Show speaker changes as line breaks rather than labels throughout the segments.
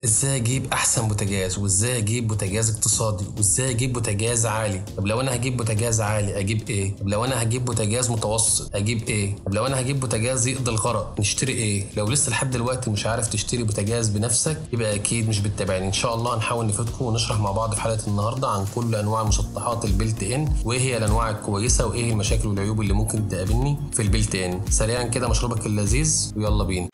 ازاي اجيب احسن بوتاجاز، وازاي اجيب بوتاجاز اقتصادي، وازاي اجيب بوتاجاز عالي؟ طب لو انا هجيب بوتاجاز عالي اجيب ايه؟ طب لو انا هجيب بوتاجاز متوسط اجيب ايه؟ طب لو انا هجيب بوتاجاز يقضي الغرض نشتري ايه؟ لو لسه لحد دلوقتي مش عارف تشتري بوتاجاز بنفسك يبقى اكيد مش بتتابعني. ان شاء الله هنحاول نفيدكم ونشرح مع بعض في حلقه النهارده عن كل انواع مسطحات البلت ان، وايه هي الانواع الكويسه، وايه المشاكل والعيوب اللي ممكن تقابلني في البلت ان. سريعا كده مشروبك اللذيذ ويلا بينا.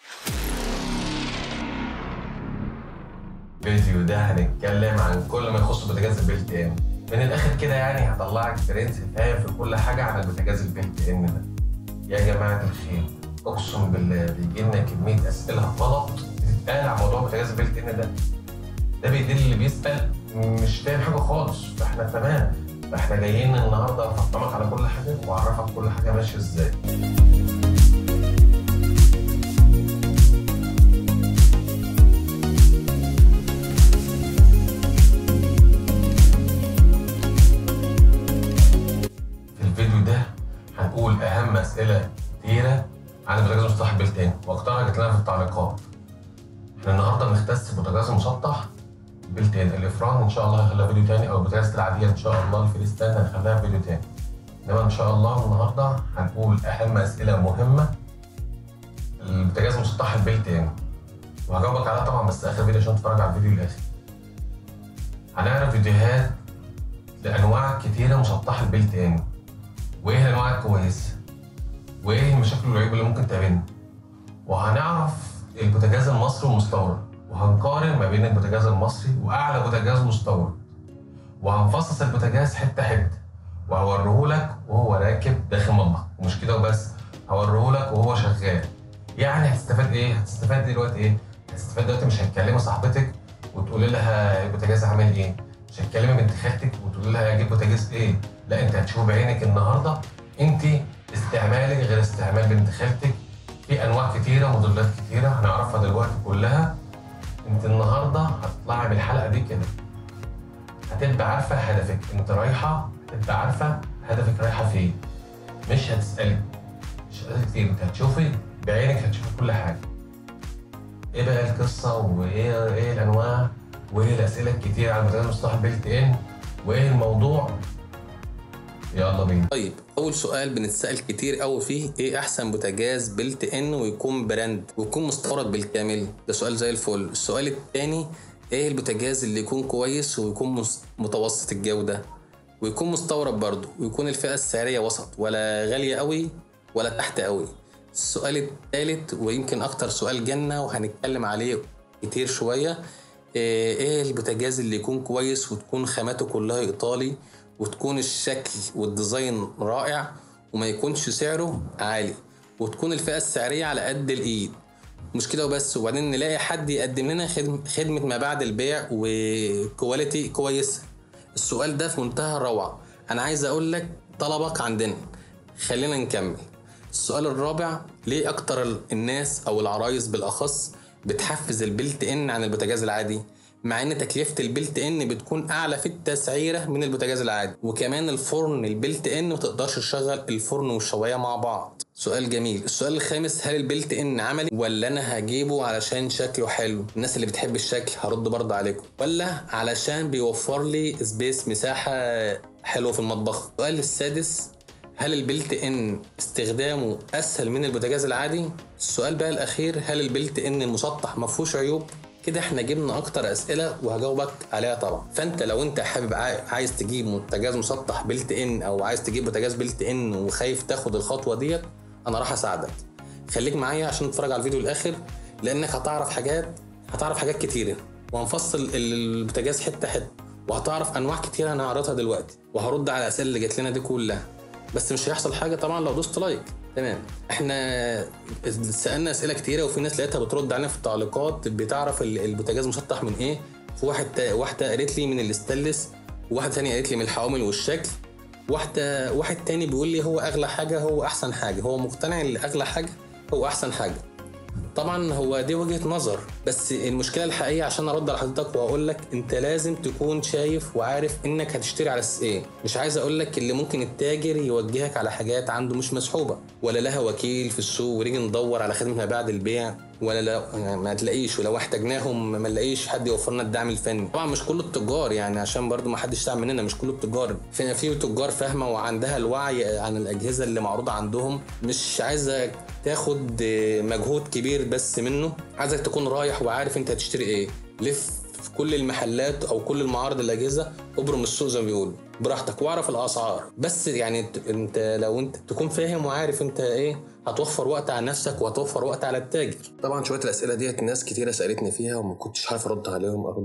الفيديو ده هنتكلم عن كل ما يخص بوتاجاز البلت ان. من الاخر كده يعني هطلعك برنس فاهم في كل حاجه عن البوتاجاز البلت ان ده. يا جماعه الخير، اقسم بالله بيجي لنا كميه اسئله غلط بتتقال عن موضوع بوتاجاز البلت ان ده. ده بيدل اللي بيسال مش فاهم حاجه خالص، فاحنا تمام. فاحنا جايين النهارده افهمك على كل حاجه واعرفك كل حاجه ماشيه ازاي. هنقول اهم اسئله كتيره عن البوتاجاز المسطح البلت ان، واكترها جت لنا في التعليقات. احنا النهارده بنختص البوتاجاز المسطح البلت ان. الافران ان شاء الله هنخليها فيديو تاني، او البوتاجاز العاديه ان شاء الله الفريستان هنخليها فيديو تاني. انما ان شاء الله النهارده هنقول اهم اسئله مهمه البوتاجاز المسطح البلت ان، وهجاوبك عليها طبعا بس اخر فيديو عشان تتفرج على الفيديو الاخر. هنعرف فيديوهات لانواع كتيره مسطح البلت ان، وايه الانواع الكويسه، وايه المشاكل والعيوب اللي ممكن تقابلنا، وهنعرف البوتاجاز المصري والمستورد، وهنقارن ما بين البوتاجاز المصري واعلى بوتاجاز مستورد، وهنفصص البوتاجاز حته حته، وهوريهولك وهو راكب داخل المطبخ. ومش كده وبس، هوريهولك وهو شغال. يعني هتستفاد ايه؟ هتستفاد دلوقتي ايه؟ هتستفاد دلوقتي مش هتكلمي صاحبتك وتقولي لها البوتاجاز عامل ايه، مش هتكلمي بنت خالتك وتقولي لها اجيب بوتاجاز ايه، لا انت هتشوف بعينك النهارده انت استعمالك غير استعمال بنت خالتك. في انواع كتيره وموديلات كتيره هنعرفها دلوقتي كلها. انت النهارده هتطلعي من الحلقه دي كده هتبقى عارفه هدفك، انت رايحه هتبقى عارفه هدفك رايحه فين. مش هتسالي، مش هتسالي كتير، انت هتشوفي بعينك، هتشوفي كل حاجه. ايه بقى القصه، وايه الانواع، وايه الاسئله الكتير عن بوتاجاز مصطلح البلت ان، وايه الموضوع. يلا بينا. طيب اول سؤال بنتسال كتير قوي فيه، ايه احسن بوتاجاز بلت ان ويكون براند ويكون مستورد بالكامل؟ ده سؤال زي الفل. السؤال الثاني، ايه البوتاجاز اللي يكون كويس ويكون متوسط الجوده ويكون مستورد برضه، ويكون الفئه السعريه وسط، ولا غاليه قوي ولا تحت قوي؟ السؤال الثالث ويمكن اكتر سؤال جنة وهنتكلم عليه كتير شويه، ايه البوتاجاز اللي يكون كويس وتكون خاماته كلها ايطالي، وتكون الشكل والديزاين رائع، وما يكونش سعره عالي، وتكون الفئة السعرية على قد الإيد. مش كده وبس، وبعدين نلاقي حد يقدم لنا خدمة ما بعد البيع وكواليتي كويسة. السؤال ده في منتهى الروعة. أنا عايز أقول لك طلبك عندنا. خلينا نكمل. السؤال الرابع، ليه أكتر الناس أو العرايس بالأخص بتحفز البلت إن عن البوتاجاز العادي، مع ان تكلفه البلت ان بتكون اعلى في التسعيره من البوتاجاز العادي؟ وكمان الفرن البلت ان ما تقدرش تشغل الفرن والشوايه مع بعض. سؤال جميل. السؤال الخامس، هل البلت ان عملي ولا انا هجيبه علشان شكله حلو؟ الناس اللي بتحب الشكل هرد برضه عليكم، ولا علشان بيوفر لي سبيس مساحه حلوه في المطبخ؟ السؤال السادس، هل البلت ان استخدامه اسهل من البوتاجاز العادي؟ السؤال بقى الاخير، هل البلت ان المسطح ما فيهوش عيوب؟ كده احنا جبنا اكتر اسئله وهجاوبك عليها طبعا. فانت لو انت حابب عايز تجيب بوتاجاز مسطح بلت ان، او عايز تجيب بوتاجاز بلت ان وخايف تاخد الخطوه ديت، انا راح اساعدك. خليك معايا عشان تتفرج على الفيديو الاخر، لانك هتعرف حاجات كتيره، وهنفصل البوتاجاز حته حته، وهتعرف انواع كتيره انا هعرضها دلوقتي، وهرد على الاسئله اللي جات لنا دي كلها. بس مش هيحصل حاجه طبعا لو دوست لايك. تمام. احنا سالنا اسئله كتيره، وفي ناس لقيتها بترد علينا في التعليقات بتعرف البوتاجاز مسطح من ايه. في واحده قالت لي من الاستانلس، وواحده ثانيه قالت لي من الحوامل والشكل، واحد تاني بيقول لي هو اغلى حاجه هو احسن حاجه، هو مقتنع ان اغلى حاجه هو احسن حاجه. طبعا هو دي وجهة نظر، بس المشكلة الحقيقية عشان ارد على حضرتك واقول لك، انت لازم تكون شايف وعارف انك هتشتري على اساس ايه. مش عايز اقول لك اللي ممكن التاجر يوجهك على حاجات عنده مش مسحوبة ولا لها وكيل في السوق ونيجي ندور على خدمة ما بعد البيع
ولا لا يعني ما تلاقيش، ولو احتاجناهم ما نلاقيش حد يوفر لنا الدعم الفني. طبعا مش كل التجار يعني، عشان برضو ما حدش يتعب مننا، مش كل التجار، في تجار فاهمه وعندها الوعي عن الاجهزه اللي معروضه عندهم، مش عايزه تاخد مجهود كبير بس منه، عايزك تكون رايح وعارف انت هتشتري ايه. لف في كل المحلات او كل المعارض الاجهزه، ابرم السوق زي ما بيقولوا براحتك واعرف الاسعار. بس يعني انت لو انت تكون فاهم وعارف انت ايه، هتوفر وقت على نفسك وهتوفر وقت على التاجر. طبعا شويه الاسئله ديت ناس كتيره سالتني فيها وما كنتش عارف ارد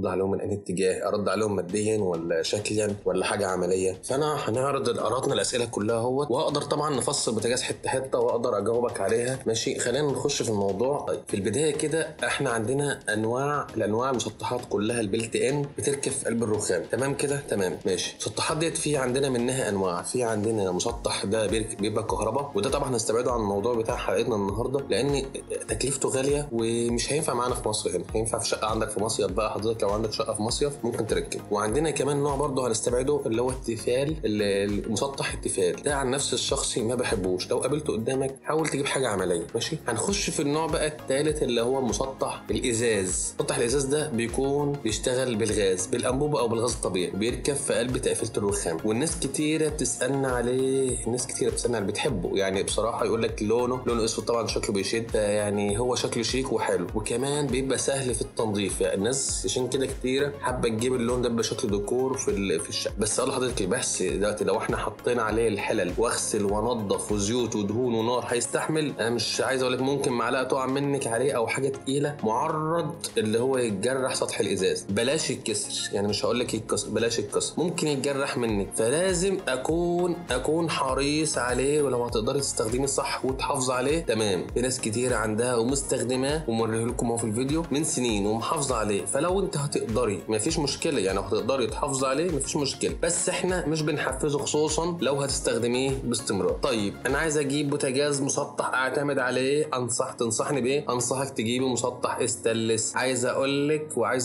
عليهم من اي اتجاه، ارد عليهم ماديا ولا شكليا ولا حاجه عمليه. فانا هنعرض قراتنا الاسئله كلها اهوت، واقدر طبعا نفصل بوتاجاز حته حته واقدر اجاوبك عليها. ماشي، خلينا نخش في الموضوع. طيب في البدايه كده احنا عندنا الانواع المسطحات كلها البلت ان بتركب في قلب الرخام، تمام كده؟ تمام ماشي. المسطحات ديت في عندنا منها انواع، في عندنا مسطح ده بيبقى كهرباء، وده طبعا هنستبعده عن الموضوع بتاع حلقتنا النهارده لان تكلفته غاليه ومش هينفع معانا في مصر هنا، هينفع في شقه عندك في مصيف بقى حضرتك، لو عندك شقه في مصيف ممكن تركب. وعندنا كمان نوع برضه هنستبعده اللي هو المسطح التيفال، ده عن نفس الشخصي ما بحبوش، لو قابلته قدامك حاول تجيب حاجه عمليه. ماشي، هنخش في النوع بقى الثالث اللي هو مسطح الازاز. مسطح الازاز ده بيكون بيشتغل بالغاز، بالانبوبه او بالغاز الطبيعي، بيركب في قلب تقفيله الرخام، والناس كتيره بتسالنا عليه، بتحبه يعني بصراحه، يقول لك لونه اسود طبعا شكله بيشد، يعني هو شكله شيك وحلو، وكمان بيبقى سهل في التنظيف، يعني الناس عشان كده كتيره حابه تجيب اللون ده بشكل ديكور في الشقه. بس اقول لحضرتك بس دلوقتي لو احنا حطينا عليه الحلل واغسل وانضف وزيوت ودهون ونار هيستحمل؟ انا مش عايز اقول لك ممكن معلقه تقع منك عليه او حاجه تقيله، معرض اللي هو يتجرح سطح الازاز. بلاش يتكسر، يعني مش هقول لك يتكسر، بلاش يتكسر، ممكن يتجرح منك، فلازم اكون حريص عليه. ولو هتقدري تستخدمي صح وتحافظ عليه تمام، في ناس كتير عندها ومستخدماه وموريه لكم اهو في الفيديو من سنين ومحافظه عليه، فلو انت هتقدري مفيش مشكله، يعني لو هتقدري تحافظي عليه مفيش مشكله، بس احنا مش بنحفزه خصوصا لو هتستخدميه باستمرار. طيب انا عايز اجيب بوتاجاز مسطح اعتمد عليه، تنصحني بايه؟ انصحك تجيبي مسطح استانلس. عايز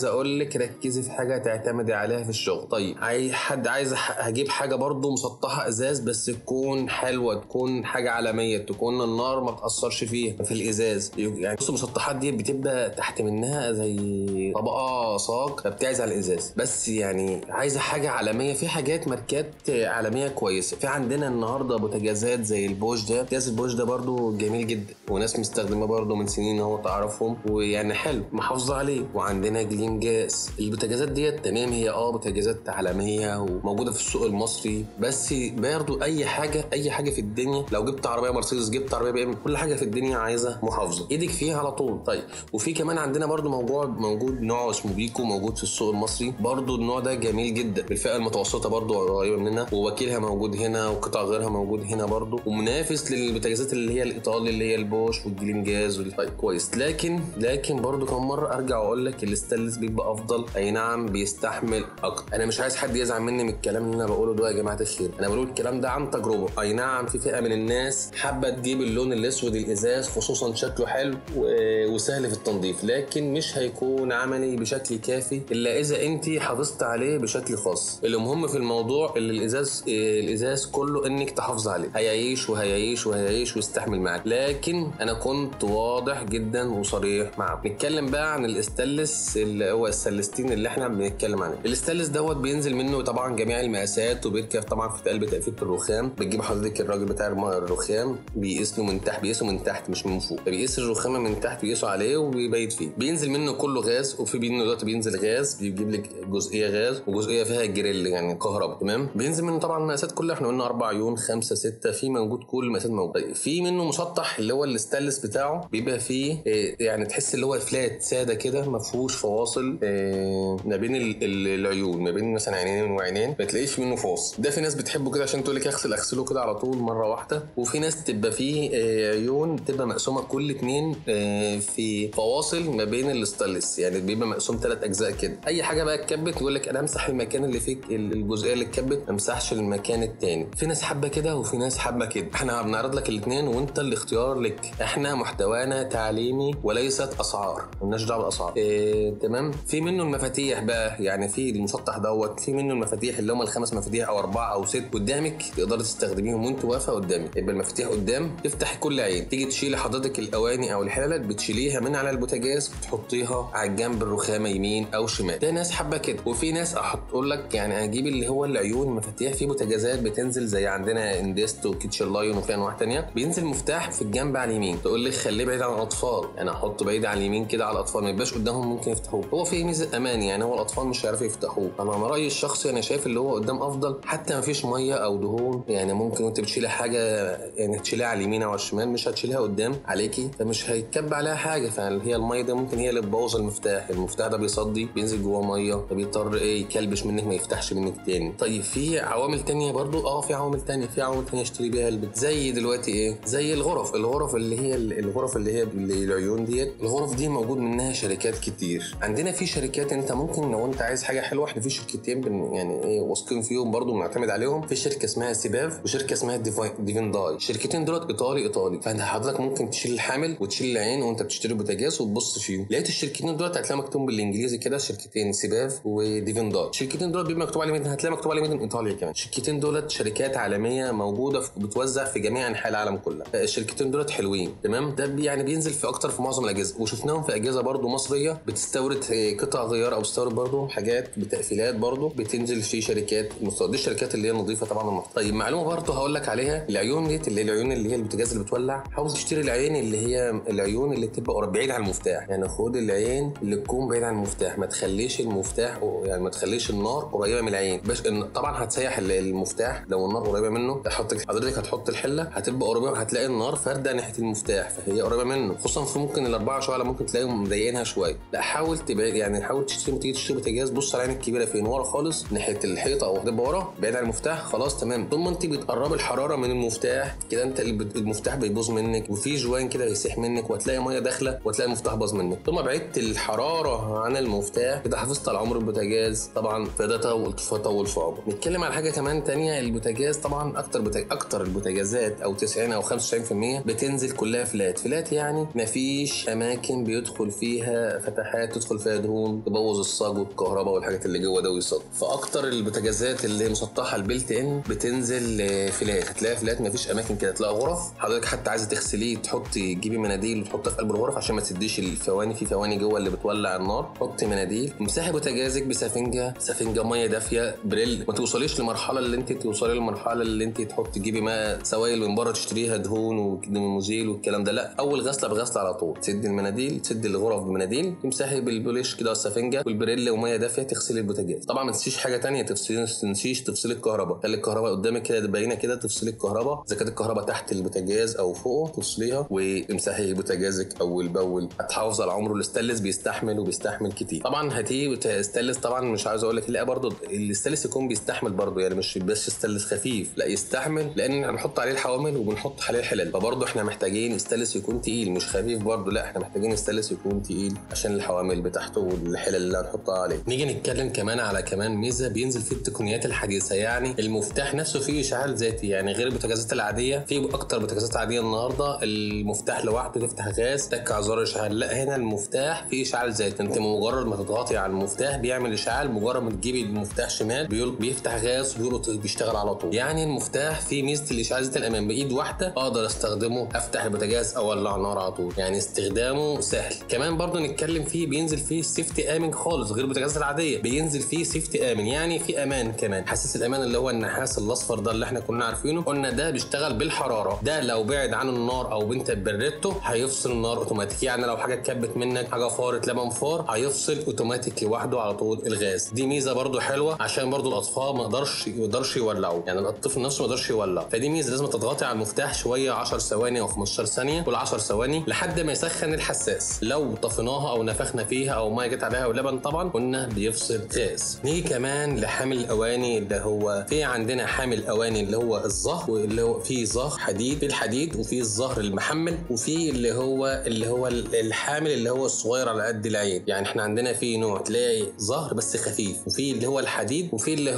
اقول لك ركزي في حاجه تعتمدي عليها في الشغل. طيب هجيب حاجه برضو مسطحه ازاز بس تكون حلوه، تكون حاجه عالميه، تكون النار ما تاثرش فيها في الازاز. يعني بص المسطحات دي بتبقى تحت منها زي طبقه صاج فبتعز على الازاز، بس يعني عايزه حاجه عالميه. في حاجات ماركات عالميه كويسه، في عندنا النهارده بوتاجازات زي البوش ده، بوتاجاز البوش ده برضو جميل جدا وناس مستخدمه برضو من سنين اهو تعرفهم، ويعني حلو محافظه عليه. وعندنا جليم جاز، البوتاجازات ديت تمام هي بوتاجازات عالميه وموجوده في السوق المصري، بس برضو اي حاجه في الدنيا، لو جبت عربيه مرسيدس، جبت عربيه بي ام، كل حاجه في الدنيا عايزه محافظه ايدك فيها على طول. طيب وفي كمان عندنا برضو موجود نوع اسمه بيكو، موجود في السوق المصري برضو، النوع ده جميل جدا بالفئه المتوسطه برضو قريبه مننا، ووكيلها موجود هنا وقطع غيرها موجود هنا برضو، ومنافس للبوتاجازات اللي هي الايطالي اللي هي البوش والجليم جاز طيب كويس. لكن برضو كم مره ارجع واقول لك الاستانلس بيبقى افضل، اي نعم بيستحمل اكتر. انا مش عايز حد يزعل مني من الكلام اللي انا بقوله ده يا جماعه الخير، انا بقول الكلام ده عن تجربه. اي نعم في فئه من الناس حابه تجيب اللون الاسود الازاز خصوصا شكله حلو وسهل في التنظيف، لكن مش هيكون عملي بشكل كافي الا اذا انت حافظت عليه بشكل خاص. المهم في الموضوع اللي الازاز كله انك تحافظ عليه، هيعيش ويستحمل معاك. لكن انا كنت واضح جدا وصريح معاك. نتكلم بقى عن الاستانلس اللي هو السلستين اللي احنا بنتكلم عليه. الاستانلس دوت بينزل منه طبعا جميع المقاسات، وبيركب طبعا في قلب تقفيله الرخام. بتجيب حضرتك الراجل بتاع الرخام بيقيسه من تحت مش من فوق، فبيقيس الرخامه من تحت بيقيسه عليه وبيبيت فيه. بينزل منه كله غاز، وفي منه دلوقتي بينزل غاز بيجيب لك جزئيه غاز وجزئيه فيها جريل يعني كهرباء، تمام. بينزل منه طبعا المقاسات كلها، احنا قلنا 4 عيون 5 6، في موجود كل المقاسات موجوده. في منه مسطح اللي هو الاستانلس بتاعه بيبقى فيه يعني تحس اللي هو فلات ساده كده ما فيهوش فواصل ما بين العيون، ما بين مثلا عينين وعينين ما تلاقيش منه فاصل. ده في ناس بتحبه كده عشان تقول لك اغسله كده على طول مره واحده، وفي ناس تبقى فيه عيون تبقى مقسومه كل 2 في فواصل ما بين الاستانلس، يعني بيبقى مقسوم 3 اجزاء كده. اي حاجه بقى اتكبت يقول لك انا امسح المكان اللي فيك الجزئيه اللي اتكبت، ما امسحش المكان الثاني. في ناس حابه كده وفي ناس حابه كده، احنا بنعرض لك الاثنين وانت الاختيار لك. احنا محتوانا تعليمي وليست اسعار، مالناش دعوه بالاسعار تمام. في منه المفاتيح بقى، يعني في المسطح دوت في منه المفاتيح اللي هم ال5 مفاتيح او 4 او 6 قدامك، تقدر تستخدميهم وانت واقفه قدامك، يبقى المفاتيح قدام تفتحي كل عين، تيجي تشيلي حضرتك الاواني او الحلل بتشيليها من على البوتاجاز وتحطيها على الجنب الرخامه يمين او شمال. ده ناس حابه كده، وفي ناس اقول لك يعني اجيب اللي هو العيون المفاتيح. في بوتاجازات بتنزل زي عندنا انديست وكيتشن لاين وفي انواع ثانيه، بينزل مفتاح في الجنب على اليمين، تقول لي خليه بعيد عن الاطفال. انا احطه بعيد على اليمين كده على الاطفال، ما يبقاش قدامهم ممكن يفتحوه. هو في ميزه امان، يعني هو الاطفال مش هيعرفوا يفتحوه. انا رايي الشخصي انا شايف اللي هو قدام افضل، حتى ما فيش ميه او دهون. يعني ممكن وانت بتشيلي حاجه يعني تشيليها على اليمين او على الشمال، مش هتشيليها قدام عليكي، فمش هيتكب عليها حاجه. فهي الميه ده ممكن هي اللي تبوظ المفتاح. المفتاح ده بيصدي، بينزل جواه ميه، فبيضطر يكلبش منك، ما يفتحش منك تاني. طيب في عوامل تانية برضو، في عوامل تانية اشتري بيها البيت. زي دلوقتي زي الغرف اللي هي اللي العيون ديت. الغرف دي موجود منها شركات كتير. عندنا في شركات انت ممكن لو انت عايز حاجه حلوه، احنا في شركتين يعني واثقين فيهم برضو بنعتمد عليهم. في شركه اسمها سيباف وشركه اسمها ديفين داي. الشركتين دولت ايطالي. فانت حضرتك ممكن تشيل الحامل وتشيل العين وانت بتشتري بوتاجاز وتبص فيه. لقيت الشركتين دولت هتلاقي مكتوب بالانجليزي كده، شركتين سيباف وديفين داي. الشركتين دولت بيبقى مكتوب عليهم، هتلاقي مكتوب عليهم ايطاليا كمان. الشركتين دولت شركات عالميه موجوده بتوزع في جميع انحاء العالم كلها. الشركتين دولت حلوين تمام. ده يعني بينزل في معظم الاجهزه، وشفناهم في اجهزه برضو مصريه بتستورد قطع غيار او بتستورد برضو حاجات بتقفيلات برضو بتنزل في شركات دي الشركات اللي هي نظيفه طبعا. طيب معلومه برضو هقول لك عليها، العيون دي اللي هي البوتاجاز اللي بتولع، حاول تشتري العين اللي هي العيون اللي بتبقى بعيد عن المفتاح. يعني خد العين اللي تكون بعيد عن المفتاح، ما تخليش المفتاح يعني ما تخليش النار قريبه من العين. طبعا هتسيح المفتاح لو النار قريبه منه. حضرتك هتحط الحله هتبقى قريبه، هتلاقي النار فارده ناحيه المفتاح، فهي قريبه منه. خصوصا في ممكن الاربعه شعله ممكن تلاقيهم مضايقينها شويه. لا حاول تبعد، يعني حاول تيجي تشتري بوتاجاز، بص على العين الكبيره فين، ورا خالص ناحيه الحيطه او هتبقى ورا بعيد عن المفتاح. خلاص تمام. طول ما انت بتقرب الحراره من المفتاح كده، انت المفتاح بيبوظ منك، وفي جوان كده هيسيح منك، وهتلاقي ميه داخله وهتلاقي المفتاح باظ منك. طول ما بعدت الحراره عن المفتاح كده حافظت على عمر البوتاجاز. طبعا فده تطول في عمره. نتكلم على حاجه كمان تانية. البوتاجاز طبعا اكتر البوتاجازات او 90 او 95% بتنزل كلها فلات. يعني مفيش اماكن بيدخل فيها فتحات تدخل فيها دهون تبوظ الصاج والكهرباء والحاجات اللي جوه ده ويصد. فاكتر البوتاجازات اللي مسطحه البيلت ان بتنزل فلات. هتلاقي فلات مفيش اماكن كده، تلاقي غرف. حضرتك حتى عايزه تغسليه تجيبي مناديل وتحطها في قلب الغرف عشان ما تسديش الفواني. في فواني جوه اللي بتولع النار، حطي مناديل. امسحي بوتاجازك بسفنجه ميه دافيه بريل. ما توصليش للمرحله اللي انت تجيبي ماء سوائل من بره تشتريها دهون ومزيل والكلام ده. لا، اول غسله بغسله على طول. تسدي المناديل، تسدي الغرف بمناديل، تمسحي بالبوليش كده السفنجه والبريل وميه دافيه تغسلي البوتاجاز. طبعا ما تنسيش حاجه ثانيه، تنسيش تفصلي الكهرباء. خلي الكهرباء قدامك كده باينه كده، تفصلي الكهرباء. اذا كانت الكهرباء تحت البوتاجاز او فوقه تفصليها وامسحي بوتاجازك اول باول. هتحافظ على عمره. الاستانلس بيستحمل كتير. طبعا استانلس طبعا مش عايز اقول لك لا، برضه الاستانلس يكون بيستحمل برضه، يعني مش بس استانلس خفيف، لا يستحمل، لان هنحط عليه الحوامل وبنحط عليه الحلل. فبرضه احنا محتاجين استانلس يكون تقيل مش خفيف برضه، لا احنا محتاجين استانلس يكون تقيل عشان الحوامل بتاعته والحلل اللي هنحطها عليه. نيجي نتكلم كمان على ميزه بينزل في التقنيات الحديثه. يعني المفتاح نفسه فيه اشعال ذاتي، يعني غير البوتاجازات العاديه. في اكتر بوتاجازات عاديه النهارده المفتاح لوحده تفتح غاز تك على زرار اشعال، لا هنا المفتاح فيه اشعال ذاتي. انت مجرد ما تضغطي على المفتاح بيعمل اشعال، مجرد ما تجيبي المفتاح شمال بيفتح غاز بيشتغل على طول. يعني المفتاح فيه ميزه الاشعال ذات الامان، بايد واحده اقدر استخدمه، افتح البوتاجاز اولع نار على طول، يعني استخدامه سهل. كمان برضو نتكلم فيه بينزل فيه سيفتي امن خالص، غير البوتاجازات العاديه بينزل فيه سيفتي امن. يعني في امان كمان، حساس الامان اللي هو النحاس الاصفر ده اللي احنا كنا عارفينه، قلنا ده بيشتغل بالحراره. ده لو بعد عن النار او بنت بريته هيفصل النار اوتوماتيك. يعني لو حاجه اتكبت منك، حاجه فارت لبن فار، هيفصل اوتوماتيك لوحده على طول الغاز. دي ميزه برضو حلوه عشان برضو الاطفال ما يقدرش يولعوا، يعني الطفل نفسه ما يقدرش يولع. فدي ميزه، لازم تضغطي على المفتاح شويه 10 ثواني او 15 ثانيه، كل 10 ثواني لحد ما يسخن الحساس. لو طفيناها او نفخنا فيها او ما جت عليها ولبن طبعا قلنا بيفصل غاز. نيجي كمان لحامل الاواني، اللي هو في عندنا حامل اواني اللي هو الظهر، واللي هو فيه ظهر حديد، في الحديد وفي الظهر المحمل، وفي اللي هو الحامل اللي هو الصغير على قد العين. يعني احنا عندنا في نوع تلاقي ظهر بس خفيف، وفي اللي هو الحديد، وفي اللي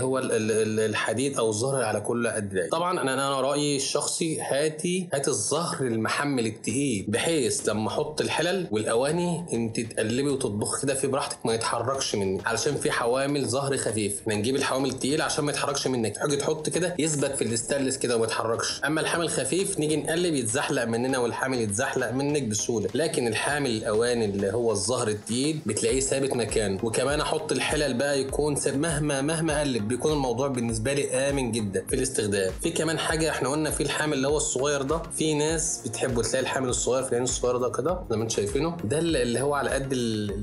هو الحديد او الظهر على كل قد العين. طبعا انا رايي الشخصي هاتي الظهر المحمل التقيل، بحيث لما احط الحلل والاواني انت تقلبي وتطبخي كده في براحتك، ما يتحركش منك، علشان في حوامل ظهر خفيف. احنا نجيب الحوامل التقيل عشان ما يتحركش منك، تحط كده يثبت في الاستانلس كده وما يتحركش. اما حامل خفيف نيجي نقلب يتزحلق مننا والحامل يتزحلق منك بسهوله، لكن الحامل الاواني اللي هو الظهر التقيل بتلاقيه ثابت مكانه. وكمان احط الحلل بقى يكون مهما اقلب بيكون الموضوع بالنسبه لي امن جدا في الاستخدام. في كمان حاجه احنا قلنا في الحامل اللي هو الصغير ده، في ناس بتحبه تلاقي الحامل الصغير في العين الصغير ده كده زي ما انتم شايفينه، ده اللي هو على قد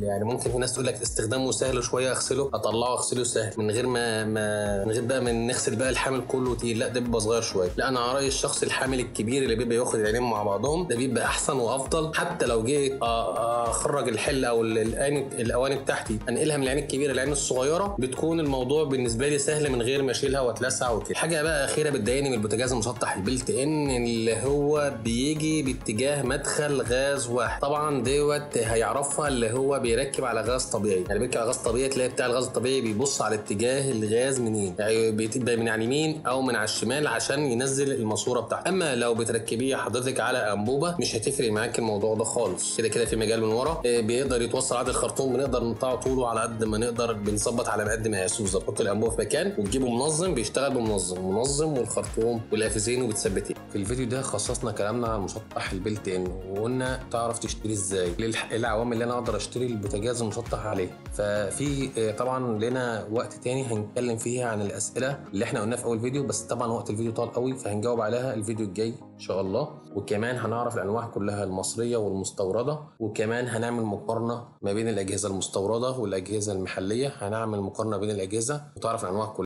يعني ممكن في ناس تقول لك استخدامه سهل شويه، اغسله اطلعه اغسله سهل من غير من غير بقى من نغسل بقى الحامل كله تقيل، لا ده بيبقى صغير شويه. لا انا على رايي الشخص الحامل الكبير اللي بيبقى ياخد العينين مع بعضهم ده بيبقى احسن وافضل. حتى لو جيت اخرج الحله او الاواني بتاعتي انقلها من العين الكبيره للعين الصغيره، بتكون الموضوع بالنسبه لي سهل من غير ما اشيلها واتلسع وكده. حاجه بقى اخيره بتضايقني من البوتاجاز المسطح البلت ان اللي هو بيجي باتجاه مدخل غاز واحد. طبعا دوت هيعرفها اللي هو بيركب على غاز طبيعي، يعني بيركب على غاز طبيعي تلاقي بتاع الغاز الطبيعي بيبص على اتجاه الغاز منين، يعني بيبقى من على اليمين او من على الشمال عشان ينزل الماسوره بتاعته. اما لو بتركبيه حضرتك على انبوبه مش هتفرق معاك الموضوع ده خالص، كده كده في مجال من ورا بيقدر يتوصل عدد الخرطوم، بنقدر نقطعه طوله على قد ما نقدر، بنظبط على قد ما يقاسوه بالظبط. تحط الانبوبه في مكان وتجيبه منظم بيشتغل بمنظم والخرطوم والقافزين وبتثبتيه. في الفيديو ده خصصنا كلامنا عن مسطح البلت ان، وقلنا تعرف تشتري ازاي، ايه العوامل اللي انا اقدر اشتري البوتاجاز المسطح عليه. ففي طبعا لنا وقت تاني هنتكلم فيها عن الاسئله اللي احنا قلناها في اول فيديو، بس طبعا وقت الفيديو طال قوي فهنجاوب عليها الفيديو الجاي ان شاء الله. وكمان هنعرف الانواع كلها المصريه والمستورده، وكمان هنعمل مقارنه ما بين الاجهزه المستورده والاجهزه المحليه، هنعمل مقارنه بين الاجهزه وتعرف الانواع كلها.